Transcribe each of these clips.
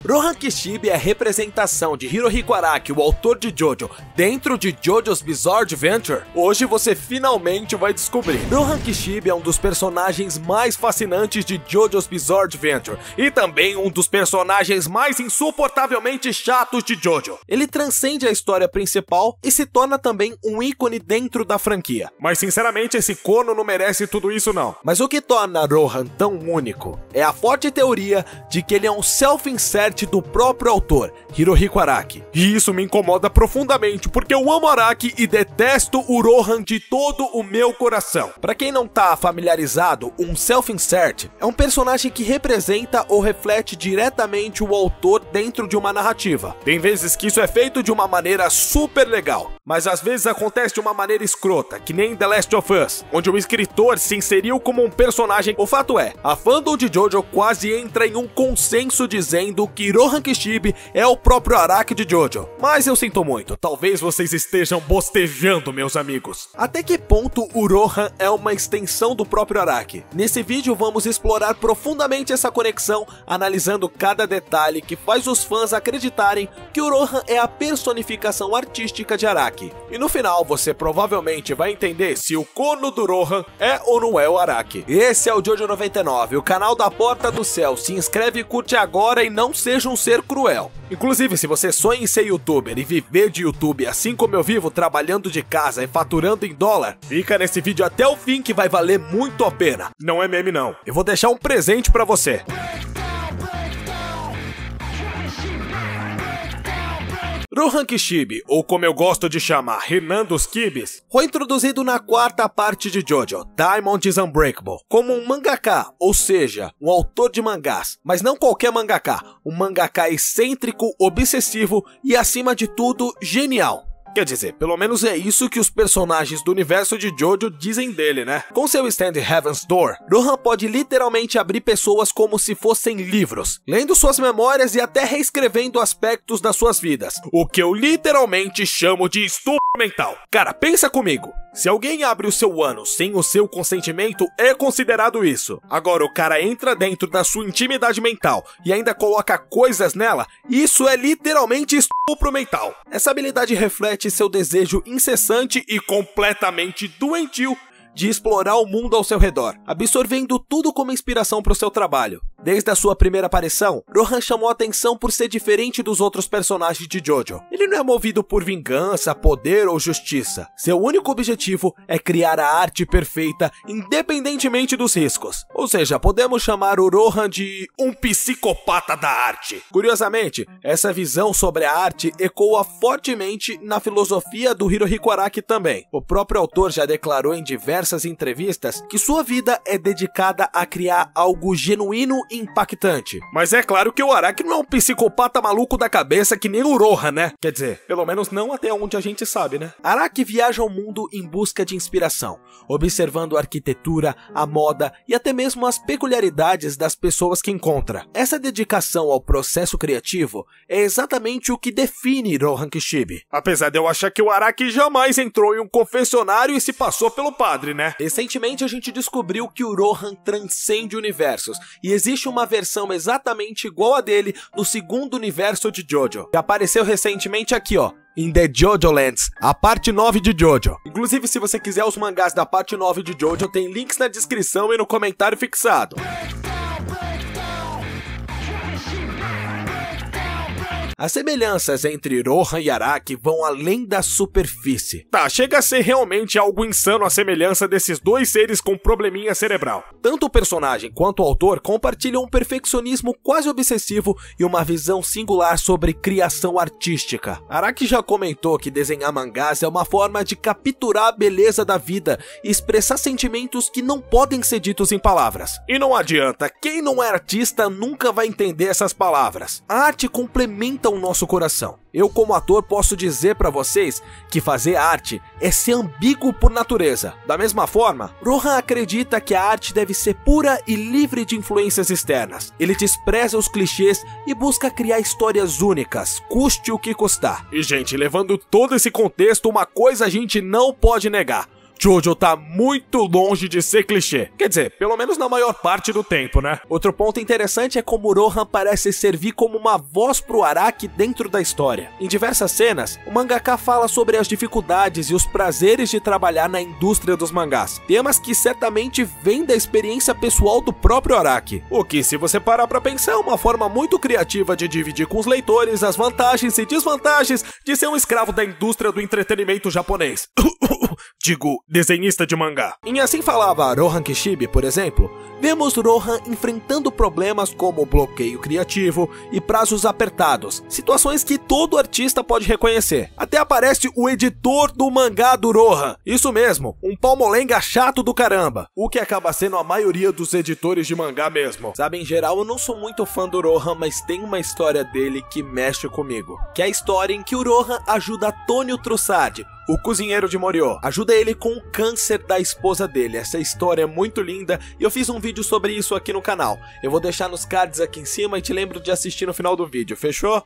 Rohan Kishibe é a representação de Hirohiko Araki, o autor de JoJo, dentro de JoJo's Bizarre Adventure? Hoje você finalmente vai descobrir. Rohan Kishibe é um dos personagens mais fascinantes de JoJo's Bizarre Adventure e também um dos personagens mais insuportavelmente chatos de JoJo. Ele transcende a história principal e se torna também um ícone dentro da franquia. Mas sinceramente esse corno não merece tudo isso não. Mas o que torna Rohan tão único é a forte teoria de que ele é um self-insert do próprio autor, Hirohiko Araki. E isso me incomoda profundamente, porque eu amo Araki e detesto o Rohan de todo o meu coração. Pra quem não tá familiarizado, um self-insert é um personagem que representa ou reflete diretamente o autor dentro de uma narrativa. Tem vezes que isso é feito de uma maneira super legal, mas às vezes acontece de uma maneira escrota, que nem The Last of Us, onde o escritor se inseriu como um personagem. O fato é, a fandom de JoJo quase entra em um consenso dizendo que Rohan Kishibe é o próprio Araki de JoJo. Mas eu sinto muito, talvez vocês estejam bostejando, meus amigos. Até que ponto o Rohan é uma extensão do próprio Araki? Nesse vídeo vamos explorar profundamente essa conexão, analisando cada detalhe que faz os fãs acreditarem que o Rohan é a personificação artística de Araki. E no final você provavelmente vai entender se o corno do Rohan é ou não é o Araki. Esse é o JoJo 99, o canal da Porta do Céu. Se inscreve e curte agora e não seja um ser cruel. Inclusive, se você sonha em ser youtuber e viver de YouTube assim como eu vivo, trabalhando de casa e faturando em dólar, fica nesse vídeo até o fim que vai valer muito a pena. Não é meme não. Eu vou deixar um presente pra você. Rohan Kishibe, ou como eu gosto de chamar, Renan dos Kibes, foi introduzido na quarta parte de JoJo, Diamond is Unbreakable, como um mangaka, ou seja, um autor de mangás, mas não qualquer mangaka, um mangaka excêntrico, obsessivo e, acima de tudo, genial. Quer dizer, pelo menos é isso que os personagens do universo de JoJo dizem dele, né? Com seu stand Heaven's Door, Rohan pode literalmente abrir pessoas como se fossem livros, lendo suas memórias e até reescrevendo aspectos das suas vidas. O que eu literalmente chamo de estupro mental. Cara, pensa comigo. Se alguém abre o seu ânus sem o seu consentimento, é considerado isso. Agora, o cara entra dentro da sua intimidade mental e ainda coloca coisas nela, isso é literalmente estupro mental. Essa habilidade reflete seu desejo incessante e completamente doentio de explorar o mundo ao seu redor, absorvendo tudo como inspiração para o seu trabalho. Desde a sua primeira aparição, Rohan chamou a atenção por ser diferente dos outros personagens de JoJo. Ele não é movido por vingança, poder ou justiça. Seu único objetivo é criar a arte perfeita, independentemente dos riscos. Ou seja, podemos chamar o Rohan de um psicopata da arte. Curiosamente, essa visão sobre a arte ecoa fortemente na filosofia do Hirohiko Araki também. O próprio autor já declarou em diversas entrevistas que sua vida é dedicada a criar algo genuíno e impactante. Mas é claro que o Araki não é um psicopata maluco da cabeça que nem o Rohan, né? Quer dizer, pelo menos não até onde a gente sabe, né? Araki viaja ao mundo em busca de inspiração, observando a arquitetura, a moda e até mesmo as peculiaridades das pessoas que encontra. Essa dedicação ao processo criativo é exatamente o que define Rohan Kishibe. Apesar de eu achar que o Araki jamais entrou em um confessionário e se passou pelo padre, né? Recentemente a gente descobriu que o Rohan transcende universos e existe uma versão exatamente igual a dele no segundo universo de JoJo. Que apareceu recentemente aqui, ó, em The JoJo Lands, a parte 9 de JoJo. Inclusive, se você quiser os mangás da parte 9 de JoJo, tem links na descrição e no comentário fixado. As semelhanças entre Rohan e Araki vão além da superfície. Tá, chega a ser realmente algo insano a semelhança desses dois seres com probleminha cerebral. Tanto o personagem quanto o autor compartilham um perfeccionismo quase obsessivo e uma visão singular sobre criação artística. Araki já comentou que desenhar mangás é uma forma de capturar a beleza da vida e expressar sentimentos que não podem ser ditos em palavras. E não adianta, quem não é artista nunca vai entender essas palavras. A arte complementa o nosso coração. Eu, como ator, posso dizer pra vocês que fazer arte é ser ambíguo por natureza. Da mesma forma, Rohan acredita que a arte deve ser pura e livre de influências externas. Ele despreza os clichês e busca criar histórias únicas, custe o que custar. E, gente, levando todo esse contexto, uma coisa a gente não pode negar. Jojo tá muito longe de ser clichê. Quer dizer, pelo menos na maior parte do tempo, né? Outro ponto interessante é como o Rohan parece servir como uma voz pro Araki dentro da história. Em diversas cenas, o mangaka fala sobre as dificuldades e os prazeres de trabalhar na indústria dos mangás, temas que certamente vêm da experiência pessoal do próprio Araki. O que, se você parar pra pensar, é uma forma muito criativa de dividir com os leitores as vantagens e desvantagens de ser um escravo da indústria do entretenimento japonês. Digo, desenhista de mangá. Em Assim Falava Rohan Kishibe, por exemplo, vemos Rohan enfrentando problemas como bloqueio criativo e prazos apertados, situações que todo artista pode reconhecer. Até aparece o editor do mangá do Rohan, isso mesmo, um palmolenga chato do caramba, o que acaba sendo a maioria dos editores de mangá mesmo. Sabe, em geral eu não sou muito fã do Rohan, mas tem uma história dele que mexe comigo, que é a história em que o Rohan ajuda Tonio Trussardi, o cozinheiro de Morio, ajuda ele com o câncer da esposa dele. Essa história é muito linda e eu fiz um vídeo sobre isso aqui no canal. Eu vou deixar nos cards aqui em cima e te lembro de assistir no final do vídeo, fechou?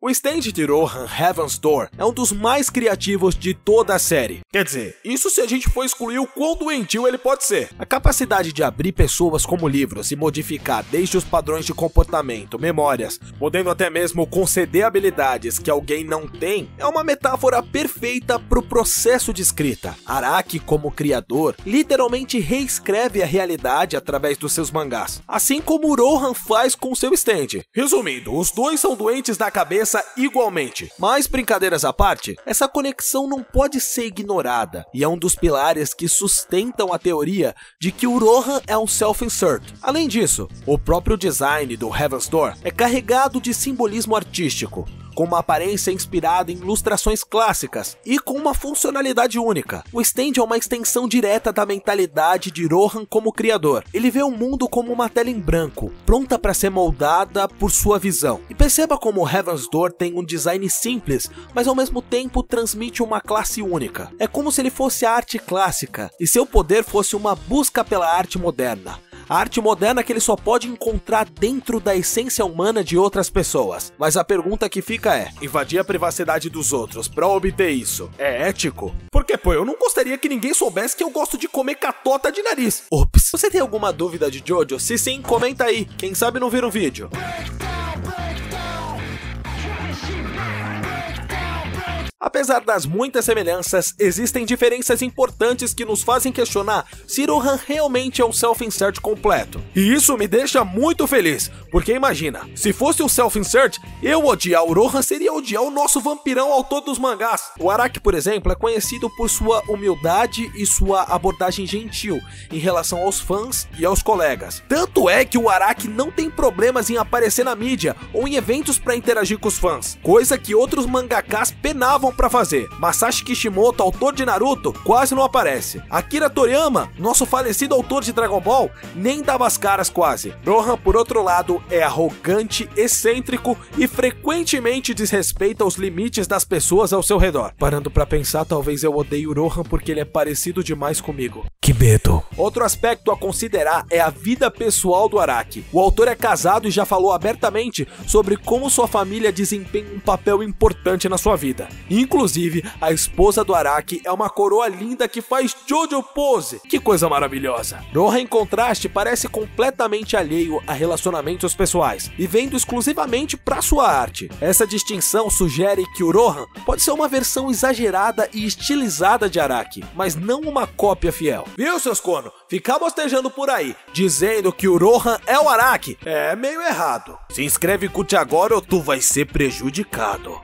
O stand de Rohan, Heaven's Door, é um dos mais criativos de toda a série. Quer dizer, isso se a gente for excluir o quão doentio ele pode ser. A capacidade de abrir pessoas como livros e modificar desde os padrões de comportamento, memórias, podendo até mesmo conceder habilidades que alguém não tem, é uma metáfora perfeita para o processo de escrita. Araki, como criador, literalmente reescreve a realidade através dos seus mangás, assim como o Rohan faz com seu stand. Resumindo, os dois são doentes da cabeça igualmente. Mas, brincadeiras à parte, essa conexão não pode ser ignorada, e é um dos pilares que sustentam a teoria de que o Rohan é um self-insert. Além disso, o próprio design do Heaven's Door é carregado de simbolismo artístico, com uma aparência inspirada em ilustrações clássicas e com uma funcionalidade única. O stand é uma extensão direta da mentalidade de Rohan como criador. Ele vê o mundo como uma tela em branco, pronta para ser moldada por sua visão. E perceba como o Heaven's Door tem um design simples, mas ao mesmo tempo transmite uma classe única. É como se ele fosse a arte clássica e seu poder fosse uma busca pela arte moderna. A arte moderna que ele só pode encontrar dentro da essência humana de outras pessoas. Mas a pergunta que fica é: invadir a privacidade dos outros pra obter isso é ético? Porque, pô, eu não gostaria que ninguém soubesse que eu gosto de comer catota de nariz. Ops. Você tem alguma dúvida de Jojo? Se sim, comenta aí. Quem sabe não vira um vídeo. Apesar das muitas semelhanças, existem diferenças importantes que nos fazem questionar se Rohan realmente é um self-insert completo. E isso me deixa muito feliz, porque imagina, se fosse um self-insert, eu odiar o Rohan seria odiar o nosso vampirão autor dos mangás. O Araki, por exemplo, é conhecido por sua humildade e sua abordagem gentil em relação aos fãs e aos colegas. Tanto é que o Araki não tem problemas em aparecer na mídia ou em eventos para interagir com os fãs, coisa que outros mangakas penavam pra fazer. Masashi Kishimoto, autor de Naruto, quase não aparece. Akira Toriyama, nosso falecido autor de Dragon Ball, nem dava as caras quase. Rohan, por outro lado, é arrogante, excêntrico e frequentemente desrespeita os limites das pessoas ao seu redor. Parando pra pensar, talvez eu odeie o Rohan porque ele é parecido demais comigo. Que medo. Outro aspecto a considerar é a vida pessoal do Araki. O autor é casado e já falou abertamente sobre como sua família desempenha um papel importante na sua vida. Inclusive, a esposa do Araki é uma coroa linda que faz Jojo pose. Que coisa maravilhosa. Rohan, em contraste, parece completamente alheio a relacionamentos pessoais, vivendo exclusivamente para sua arte. Essa distinção sugere que o Rohan pode ser uma versão exagerada e estilizada de Araki, mas não uma cópia fiel. Viu, seus cornos? Ficar bostejando por aí, dizendo que o Rohan é o Araki, é meio errado. Se inscreve e curte agora ou tu vai ser prejudicado.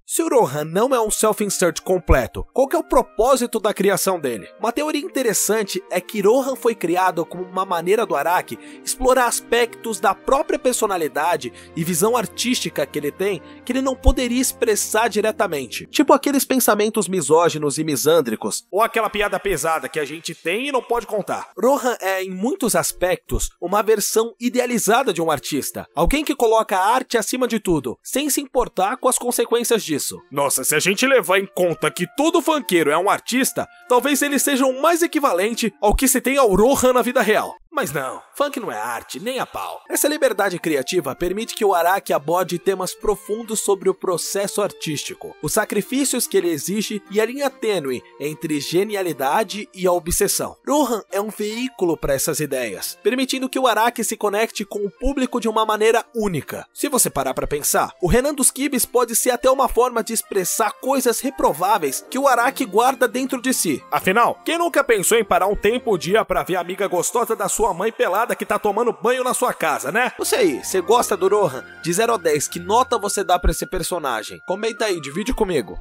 Se o Rohan não é um self-insert completo, qual que é o propósito da criação dele? Uma teoria interessante é que Rohan foi criado como uma maneira do Araki explorar aspectos da própria personalidade e visão artística que ele tem que ele não poderia expressar diretamente. Tipo aqueles pensamentos misóginos e misândricos. Ou aquela piada pesada que a gente tem e não pode contar. Rohan é, em muitos aspectos, uma versão idealizada de um artista. Alguém que coloca a arte acima de tudo, sem se importar com as consequências disso. Nossa, se a gente levar em conta que todo funkeiro é um artista, talvez ele seja o mais equivalente ao que se tem ao Rohan na vida real. Mas não, funk não é arte, nem a pau. Essa liberdade criativa permite que o Araki aborde temas profundos sobre o processo artístico, os sacrifícios que ele exige e a linha tênue entre genialidade e a obsessão. Rohan é um veículo para essas ideias, permitindo que o Araki se conecte com o público de uma maneira única. Se você parar para pensar, o Renan dos Kibes pode ser até uma forma de expressar coisas reprováveis que o Araki guarda dentro de si. Afinal, quem nunca pensou em parar um tempo o dia pra ver a amiga gostosa da sua mãe pelada que tá tomando banho na sua casa, né? Você aí, você gosta do Rohan? De 0 a 10, que nota você dá pra esse personagem? Comenta aí, divide comigo.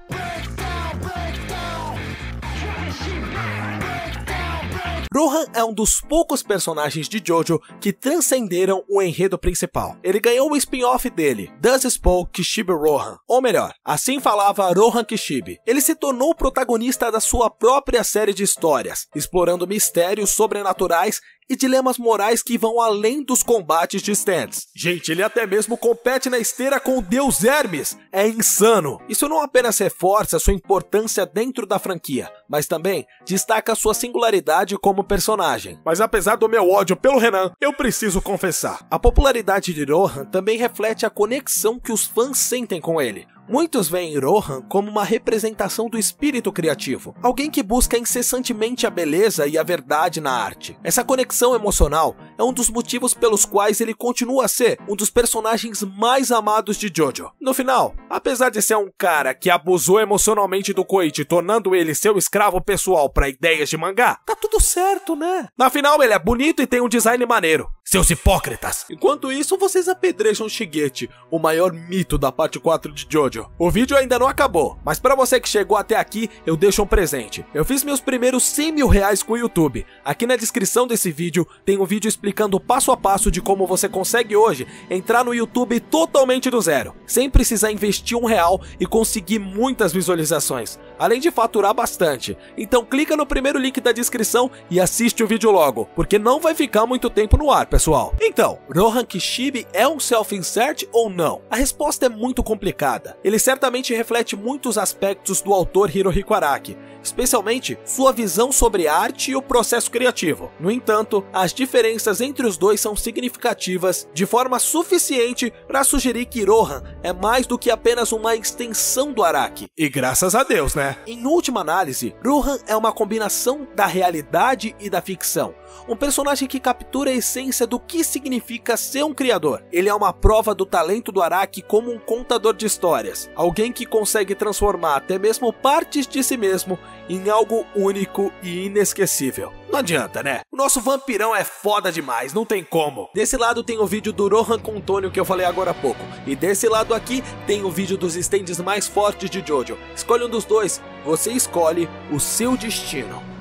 Rohan é um dos poucos personagens de Jojo que transcenderam o enredo principal. Ele ganhou um spin-off dele, Dazuspo Kishibe Rohan, ou melhor, assim falava Rohan Kishibe. Ele se tornou o protagonista da sua própria série de histórias, explorando mistérios sobrenaturais e dilemas morais que vão além dos combates de stands. Gente, ele até mesmo compete na esteira com o deus Hermes. É insano. Isso não apenas reforça sua importância dentro da franquia, mas também destaca sua singularidade como personagem. Mas apesar do meu ódio pelo Renan, eu preciso confessar. A popularidade de Rohan também reflete a conexão que os fãs sentem com ele. Muitos veem Rohan como uma representação do espírito criativo, alguém que busca incessantemente a beleza e a verdade na arte. Essa conexão emocional é um dos motivos pelos quais ele continua a ser um dos personagens mais amados de Jojo. No final, apesar de ser um cara que abusou emocionalmente do Koichi, tornando ele seu escravo pessoal para ideias de mangá, tá tudo certo, né? Na final, ele é bonito e tem um design maneiro. Seus hipócritas! Enquanto isso, vocês apedrejam Shigeki, o maior mito da parte 4 de Jojo. O vídeo ainda não acabou, mas pra você que chegou até aqui, eu deixo um presente. Eu fiz meus primeiros 100 mil reais com o YouTube. Aqui na descrição desse vídeo tem um vídeo explicando passo a passo de como você consegue hoje entrar no YouTube totalmente do zero, sem precisar investir R$1 e conseguir muitas visualizações, além de faturar bastante. Então clica no primeiro link da descrição e assiste o vídeo logo, porque não vai ficar muito tempo no ar, pessoal. Então, Rohan Kishibe é um self-insert ou não? A resposta é muito complicada. Ele certamente reflete muitos aspectos do autor Hirohiko Araki, especialmente sua visão sobre a arte e o processo criativo. No entanto, as diferenças entre os dois são significativas de forma suficiente para sugerir que Rohan é mais do que apenas uma extensão do Araki. E graças a Deus, né? Em última análise, Rohan é uma combinação da realidade e da ficção. Um personagem que captura a essência do que significa ser um criador. Ele é uma prova do talento do Araki como um contador de histórias. Alguém que consegue transformar até mesmo partes de si mesmo em algo único e inesquecível. Não adianta, né? O nosso vampirão é foda demais, não tem como. Desse lado tem o vídeo do Rohan com o Tônio que eu falei agora há pouco. E desse lado aqui tem o vídeo dos stands mais fortes de Jojo. Escolhe um dos dois, você escolhe o seu destino.